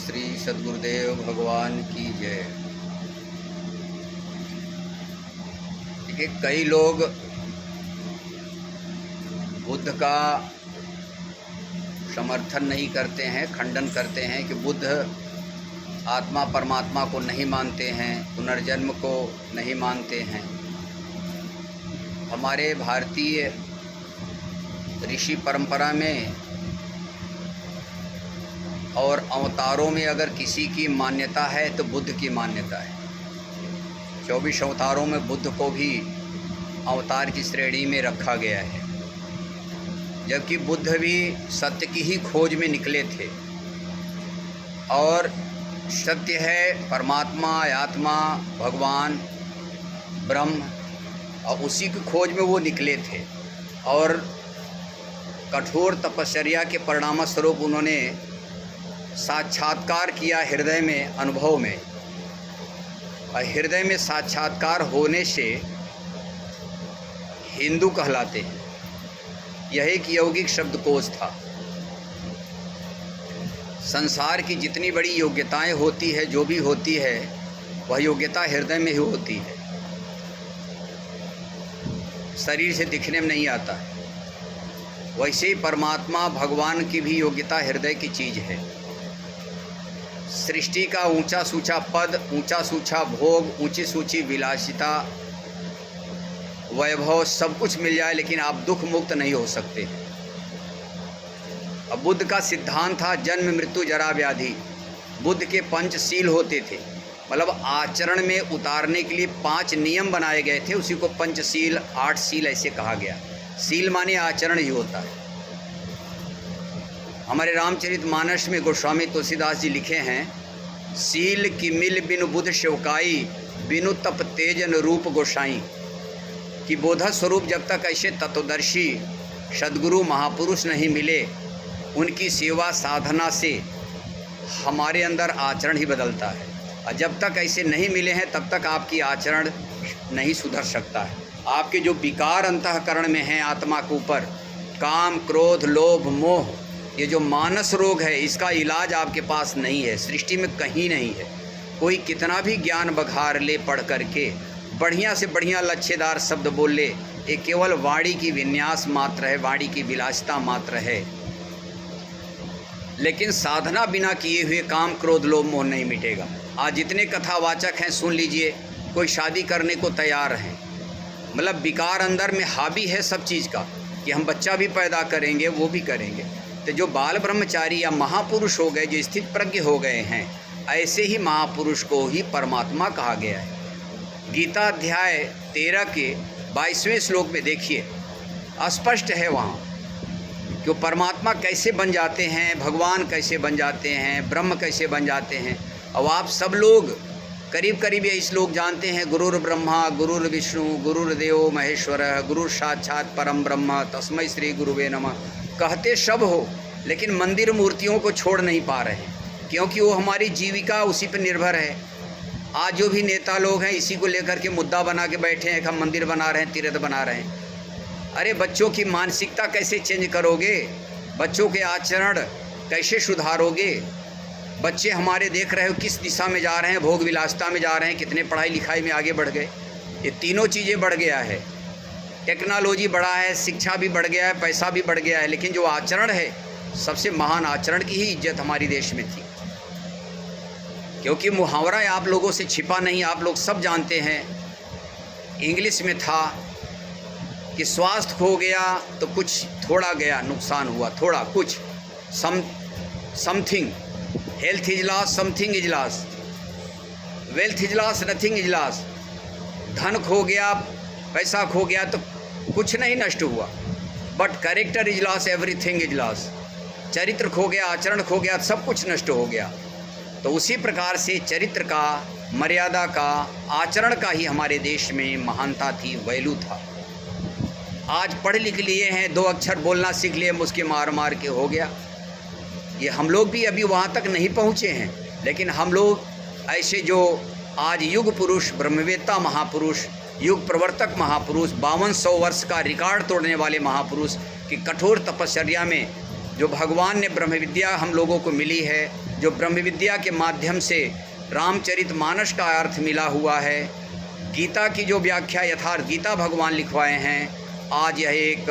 श्री सद्गुरुदेव भगवान की जय। देखिए, कई लोग बुद्ध का समर्थन नहीं करते हैं, खंडन करते हैं कि बुद्ध आत्मा परमात्मा को नहीं मानते हैं, पुनर्जन्म को नहीं मानते हैं। हमारे भारतीय ऋषि परंपरा में और अवतारों में अगर किसी की मान्यता है तो बुद्ध की मान्यता है। 24 अवतारों में बुद्ध को भी अवतार की श्रेणी में रखा गया है, जबकि बुद्ध भी सत्य की ही खोज में निकले थे। और सत्य है परमात्मा, आत्मा, भगवान, ब्रह्म, और उसी की खोज में वो निकले थे। और कठोर तपश्चर्या के परिणाम स्वरूप उन्होंने साक्षात्कार किया हृदय में, अनुभव में। और हृदय में साक्षात्कार होने से हिंदू कहलाते हैं। यह एक यौगिक शब्दकोश था। संसार की जितनी बड़ी योग्यताएं होती है, जो भी होती है, वह योग्यता हृदय में ही होती है, शरीर से दिखने में नहीं आता है। वैसे ही परमात्मा भगवान की भी योग्यता हृदय की चीज़ है। सृष्टि का ऊंचा सूचा पद, ऊंचा सूचा भोग, ऊंची सूची विलासिता, वैभव सब कुछ मिल जाए, लेकिन आप दुख मुक्त नहीं हो सकते। अब बुद्ध का सिद्धांत था जन्म मृत्यु जरा व्याधि। बुद्ध के पंचशील होते थे, मतलब आचरण में उतारने के लिए 5 नियम बनाए गए थे। उसी को पंचशील, 8 शील ऐसे कहा गया। शील माने आचरण ही होता है। हमारे रामचरितमानस में गोस्वामी तुलसीदास जी लिखे हैं, शील की मिल बिनु बुध शिवकाई, बिनु तप तेजन रूप गोसाई। कि बोध स्वरूप जब तक ऐसे तत्वदर्शी सद्गुरु महापुरुष नहीं मिले, उनकी सेवा साधना से हमारे अंदर आचरण ही बदलता है। और जब तक ऐसे नहीं मिले हैं, तब तक आपकी आचरण नहीं सुधर सकता है। आपके जो विकार अंतःकरण में हैं आत्मा के ऊपर, काम, क्रोध, लोभ, मोह, ये जो मानस रोग है, इसका इलाज आपके पास नहीं है, सृष्टि में कहीं नहीं है। कोई कितना भी ज्ञान बघार ले, पढ़ करके बढ़िया से बढ़िया लच्छेदार शब्द बोल ले, ये केवल वाणी की विन्यास मात्र है, वाणी की विलासिता मात्र है। लेकिन साधना बिना किए हुए काम, क्रोध, लोभ, मोह नहीं मिटेगा। आज जितने कथावाचक हैं सुन लीजिए, कोई शादी करने को तैयार हैं, मतलब विकार अंदर में हावी है सब चीज़ का, कि हम बच्चा भी पैदा करेंगे, वो भी करेंगे। तो जो बाल ब्रह्मचारी या महापुरुष हो गए, जो स्थित प्रज्ञ हो गए हैं, ऐसे ही महापुरुष को ही परमात्मा कहा गया है। गीता अध्याय 13 के 22वें श्लोक में देखिए, स्पष्ट है वहाँ कि परमात्मा कैसे बन जाते हैं, भगवान कैसे बन जाते हैं, ब्रह्म कैसे बन जाते हैं। अब आप सब लोग करीब करीब ये श्लोक जानते हैं, गुरुर ब्रह्मा गुरुर विष्णु गुरुर्देव महेश्वर गुरु साक्षात परम ब्रह्म तस्मै श्री गुरुवे नमः। कहते सब हो, लेकिन मंदिर मूर्तियों को छोड़ नहीं पा रहे, क्योंकि वो हमारी जीविका उसी पर निर्भर है। आज जो भी नेता लोग हैं, इसी को लेकर के मुद्दा बना के बैठे हैं कि हम मंदिर बना रहे हैं, तीर्थ बना रहे हैं। अरे बच्चों की मानसिकता कैसे चेंज करोगे? बच्चों के आचरण कैसे सुधारोगे? बच्चे हमारे देख रहे हो किस दिशा में जा रहे हैं, भोग विलासिता में जा रहे हैं, कितने पढ़ाई लिखाई में आगे बढ़ गए। ये तीनों चीज़ें बढ़ गया है, टेक्नोलॉजी बढ़ा है, शिक्षा भी बढ़ गया है, पैसा भी बढ़ गया है, लेकिन जो आचरण है, सबसे महान आचरण की ही इज्जत हमारे देश में थी। क्योंकि मुहावरा आप लोगों से छिपा नहीं, आप लोग सब जानते हैं। इंग्लिश में था कि स्वास्थ्य खो गया तो कुछ थोड़ा गया, नुकसान हुआ थोड़ा कुछ, something. Health is loss, something is loss. Wealth is loss, nothing is loss. धन खो गया, पैसा खो गया तो कुछ नहीं नष्ट हुआ। But character is loss, everything is loss. चरित्र खो गया, आचरण खो गया, सब कुछ नष्ट हो गया। तो उसी प्रकार से चरित्र का, मर्यादा का, आचरण का ही हमारे देश में महानता थी, वैल्यू था। आज पढ़ लिख लिए हैं, 2 अक्षर बोलना सीख लिए, मुस्के मार मार के हो गया। ये हम लोग भी अभी वहाँ तक नहीं पहुँचे हैं, लेकिन हम लोग ऐसे जो आज युग पुरुष, ब्रह्मवेत्ता महापुरुष, युग प्रवर्तक महापुरुष, 5200 वर्ष का रिकॉर्ड तोड़ने वाले महापुरुष की कठोर तपश्चर्या में जो भगवान ने ब्रह्म विद्या हम लोगों को मिली है, जो ब्रह्म विद्या के माध्यम से रामचरितमानस का अर्थ मिला हुआ है, गीता की जो व्याख्या यथार्थ गीता भगवान लिखवाए हैं, आज यह एक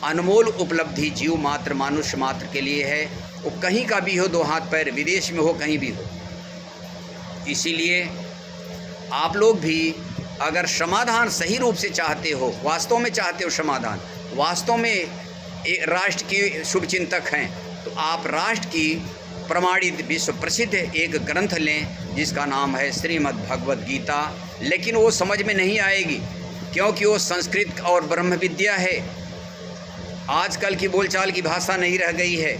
अनमोल उपलब्धि जीव मात्र मनुष्य मात्र के लिए है। वो कहीं का भी हो, दो हाथ पैर, विदेश में हो, कहीं भी हो। इसीलिए आप लोग भी अगर समाधान सही रूप से चाहते हो, वास्तव में चाहते हो समाधान, वास्तव में राष्ट्र की शुभचिंतक हैं, तो आप राष्ट्र की प्रमाणित विश्व प्रसिद्ध एक ग्रंथ लें जिसका नाम है श्रीमद् भगवद गीता। लेकिन वो समझ में नहीं आएगी क्योंकि वो संस्कृत और ब्रह्म विद्या है, आजकल की बोलचाल की भाषा नहीं रह गई है।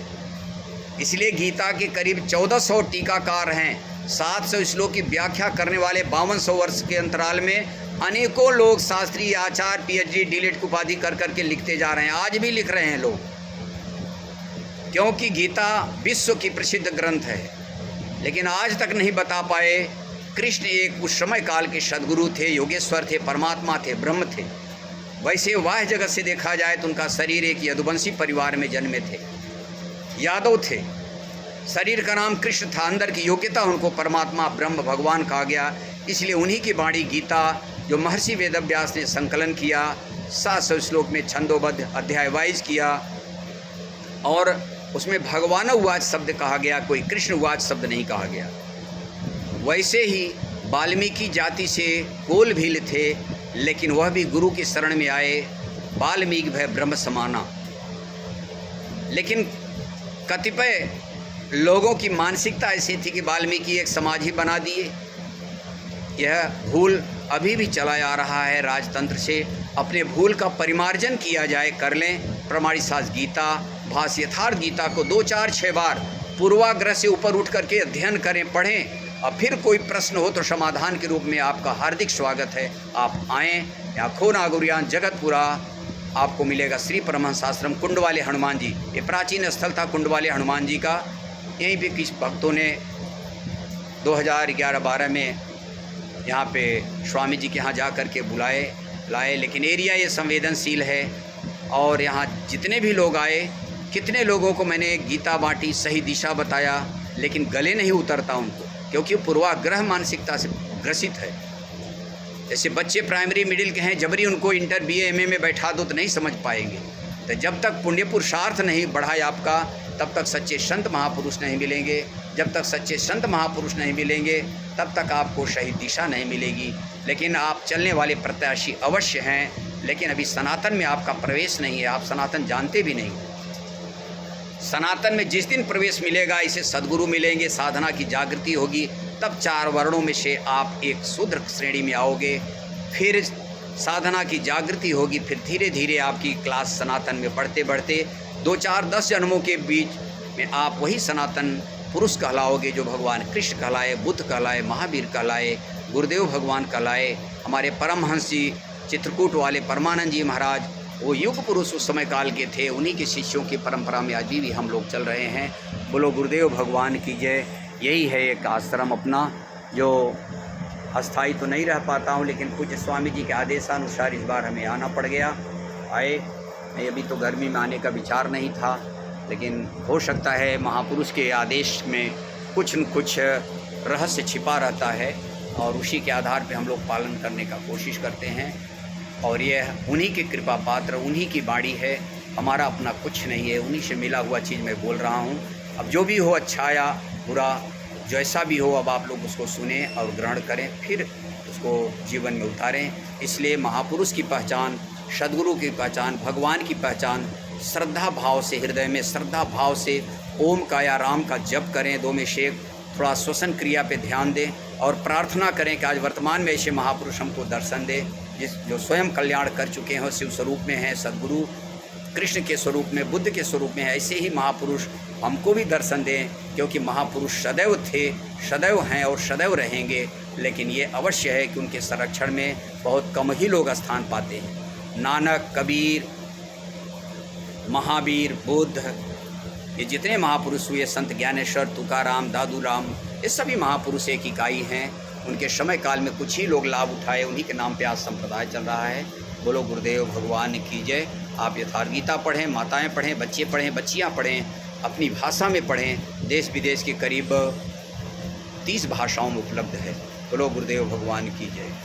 इसलिए गीता के करीब 1400 टीकाकार हैं, 700 श्लोक की व्याख्या करने वाले 5200 वर्ष के अंतराल में अनेकों लोग शास्त्री, आचार्य, पीएचडी, डीलिट की उपाधि कर करके लिखते जा रहे हैं, आज भी लिख रहे हैं लोग, क्योंकि गीता विश्व की प्रसिद्ध ग्रंथ है। लेकिन आज तक नहीं बता पाए कृष्ण एक उस समय काल के सद्गुरु थे, योगेश्वर थे, परमात्मा थे, ब्रह्म थे। वैसे वाह जगत से देखा जाए तो उनका शरीर एक यदुवंशी परिवार में जन्मे थे, यादव थे, शरीर का नाम कृष्ण था, अंदर की योग्यता उनको परमात्मा ब्रह्म भगवान कहा गया। इसलिए उन्हीं की वाणी गीता जो महर्षि वेदव्यास ने संकलन किया, 700 श्लोक में छंदोबद्ध अध्याय वाइज किया, और उसमें भगवान उवाच शब्द कहा गया, कोई कृष्ण उवाच शब्द नहीं कहा गया। वैसे ही वाल्मीकि जाति से कोल भील थे, लेकिन वह भी गुरु की शरण में आए, वाल्मीकि भय ब्रह्म समाना। लेकिन कतिपय लोगों की मानसिकता ऐसी थी कि वाल्मीकि एक समाज ही बना दिए। यह भूल अभी भी चला आ रहा है राजतंत्र से। अपने भूल का परिमार्जन किया जाए, कर लें। प्रमाणित शास्त्र गीता, भाष्य यथार्थ गीता को 2, 4, 6 बार पूर्वाग्रह से ऊपर उठ करके अध्ययन करें, पढ़ें, और फिर कोई प्रश्न हो तो समाधान के रूप में आपका हार्दिक स्वागत है। आप आएँ। यहाँ खो नागुरियान जगतपुरा आपको मिलेगा श्री परमहंस आश्रम कुंडवाले हनुमान जी। ये प्राचीन स्थल था कुंडवाले हनुमान जी का। यहीं पे किस भक्तों ने 2011-12 में यहाँ पे स्वामी जी के यहाँ जा कर के लाए। लेकिन एरिया ये संवेदनशील है, और यहाँ जितने भी लोग आए, कितने लोगों को मैंने गीता बांटी, सही दिशा बताया, लेकिन गले नहीं उतरता उनको, क्योंकि पूर्वाग्रह मानसिकता से ग्रसित है। जैसे बच्चे प्राइमरी मिडिल के हैं, जबरी उनको इंटर BA MA में बैठा दो तो नहीं समझ पाएंगे। तो जब तक पुण्य पुरुषार्थ नहीं बढ़ाए आपका, तब तक सच्चे संत महापुरुष नहीं मिलेंगे। जब तक सच्चे संत महापुरुष नहीं मिलेंगे, तब तक आपको सही दिशा नहीं मिलेगी। लेकिन आप चलने वाले प्रत्याशी अवश्य हैं, लेकिन अभी सनातन में आपका प्रवेश नहीं है, आप सनातन जानते भी नहीं। सनातन में जिस दिन प्रवेश मिलेगा, इसे सद्गुरु मिलेंगे, साधना की जागृति होगी, तब 4 वर्णों में से आप एक शूद्र श्रेणी में आओगे। फिर साधना की जागृति होगी, फिर धीरे धीरे आपकी क्लास सनातन में बढ़ते बढ़ते 2, 4, 10 जन्मों के बीच में आप वही सनातन पुरुष कहलाओगे जो भगवान कृष्ण कहलाए, बुद्ध कहलाए, महावीर कहलाए, गुरुदेव भगवान कहलाए। हमारे परमहंस जी चित्रकूट वाले परमानंद जी महाराज, वो युग पुरुष उस समय काल के थे, उन्हीं के शिष्यों की परंपरा में आज भी हम लोग चल रहे हैं। बोलो गुरुदेव भगवान की जय। यही है एक आश्रम अपना, जो अस्थाई तो नहीं रह पाता हूँ, लेकिन पूज्य स्वामी जी के आदेशानुसार इस बार हमें आना पड़ गया। आए, अभी तो गर्मी में आने का विचार नहीं था, लेकिन हो सकता है महापुरुष के आदेश में कुछ न कुछ रहस्य छिपा रहता है, और उसी के आधार पे हम लोग पालन करने का कोशिश करते हैं। और यह उन्हीं की कृपा पात्र, उन्हीं की बाड़ी है, हमारा अपना कुछ नहीं है, उन्हीं से मिला हुआ चीज़ मैं बोल रहा हूँ। अब जो भी हो, अच्छा या बुरा, जैसा भी हो, अब आप लोग उसको सुने और ग्रहण करें, फिर उसको जीवन में उतारें। इसलिए महापुरुष की पहचान, सद्गुरु की पहचान, भगवान की पहचान श्रद्धा भाव से, हृदय में श्रद्धा भाव से ओम का या राम का जप करें, 2 में से थोड़ा श्वसन क्रिया पे ध्यान दें, और प्रार्थना करें कि आज वर्तमान में ऐसे महापुरुष हमको दर्शन दें, जो स्वयं कल्याण कर चुके हैं, शिव स्वरूप में हैं, सद्गुरु कृष्ण के स्वरूप में, बुद्ध के स्वरूप में है। ऐसे ही महापुरुष हमको भी दर्शन दें, क्योंकि महापुरुष सदैव थे, सदैव हैं और सदैव रहेंगे। लेकिन ये अवश्य है कि उनके संरक्षण में बहुत कम ही लोग स्थान पाते हैं। नानक, कबीर, महावीर, बुद्ध, ये जितने महापुरुष हुए, संत ज्ञानेश्वर, तुकाराम, दादूराम, ये सभी महापुरुष एक इकाई हैं। उनके समय काल में कुछ ही लोग लाभ उठाए, उन्हीं के नाम पे आज संप्रदाय चल रहा है। बोलो गुरुदेव भगवान की जय। आप यथार्थ गीता पढ़ें, माताएं पढ़ें, बच्चे पढ़ें, बच्चियां पढ़ें, अपनी भाषा में पढ़ें। देश विदेश के करीब 30 भाषाओं में उपलब्ध है। बोलो गुरुदेव भगवान की जय।